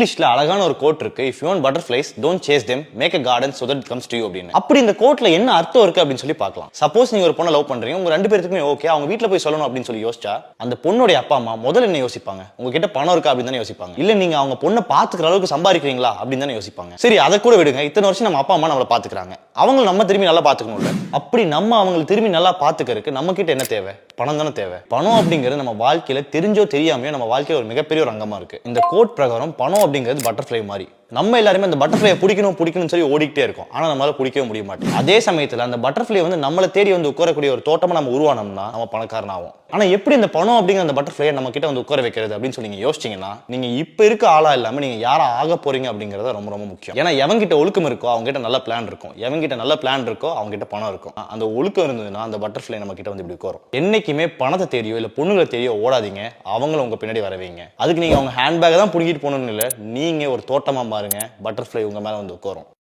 இங்கிலீஷ்ல அழகான ஒரு கோட் இருக்கு. If you want butterflies don't chase them, make a garden so that it comes to you அப்படின்னு. அப்படி இந்த கோட்ல என்ன அர்த்தம் இருக்கு அப்படின்னு சொல்லி பார்க்கலாம். சப்போஸ் நீங்க ஒரு பொண்ணை லவ் பண்றீங்க, உங்க ரெண்டு பேருக்குமே ஓகே, அவங்க வீட்ல போய் சொல்லணும் அப்படின்னு சொல்லி யோசிச்சா அந்த பொண்ணுடைய அப்பா அம்மா முதல்ல என்ன யோசிப்பாங்க? உங்ககிட்ட பணம் இருக்கா அப்படின்னு தானே யோசிப்பாங்க. இல்ல நீங்க அவங்க பொண்ணை பாத்துக்கிற அளவுக்கு சம்பாதிக்கிறீங்களா அப்படின்னு தானே யோசிப்பாங்க. சரி, அதை கூட விடுங்க. இத்தனை வருஷம் நம்ம அப்பா அம்மா நம்மளை பாத்துக்கிறாங்க, அவங்க நம்ம திரும்பி நல்லா பாத்துக்கணும்ல. அப்படி நம்ம அவங்களை திரும்பி நல்லா பாத்துக்கிறதுக்கு நம்ம கிட்ட என்ன தேவை? பணம் தானே தேவை. பணம் அப்படிங்கிறது நம்ம வாழ்க்கையில தெரிஞ்சோ தெரியாமையோ நம்ம வாழ்க்கையில ஒரு மிகப்பெரிய ஒரு அங்கமா இருக்கு. இந்த கோட் பிரகாரம் பணம் அப்படிங்கிறது பட்டர்ஃப்ளை மாதிரி. நம்ம எல்லாருமே அந்த பட்டர்ஃப்ளையை பிடிக்கணும்னு சொல்லி ஓடிக்கிட்டே இருக்கோம். ஆனா நம்மளால பிடிக்கவே முடிய மாட்டேங்குது. அதே சமயத்துல அந்த பட்டர்ஃப்ளை வந்து நம்மளை தேடி வந்து உட்காரக்கூடிய ஒரு தோட்டமா நம்ம உருவானோம்னா நம்ம பணக்காரன் ஆகும். ஆனா எப்படி இந்த பணம் அப்படிங்கிற அந்த பட்டர்ஃப்ளையை நம்ம கிட்ட வந்து உட்கார வைக்கிறது அப்படின்னு சொல்லி நீங்க யோசிச்சீங்கன்னா, நீங்க இப்ப இருக்க ஆளா இல்லாம நீங்க யாரா ஆக போறீங்க அப்படிங்கறது ரொம்ப ரொம்ப முக்கியம். ஏன்னா எவங்கிட்ட ஒழுக்கம் இருக்கோ அவங்க கிட்ட நல்ல பிளான் இருக்கும், எவங்கிட்ட நல்ல பிளான் இருக்கோ அவங்க கிட்ட பணம் இருக்கும். அந்த ஒழுக்கம் இருந்ததுன்னா அந்த பட்டர்ஃப்ளை நம்ம கிட்ட வந்து இப்படி உட்காரும். என்னைக்குமே பணத்தை தேடியோ இல்ல பொண்ணுங்களை தேடியோ ஓடாதீங்க, அவங்கள உங்க பின்னாடி வரவீங்க. அதுக்கு நீங்க அவங்க ஹேண்ட்பேக் தான் புடிக்கிட்டு போகணும்னு இல்ல, நீங்க ஒரு தோட்டமா மாறுங்க, பட்டர்ஃப்ளை உங்க மேல வந்து உட்காரும்.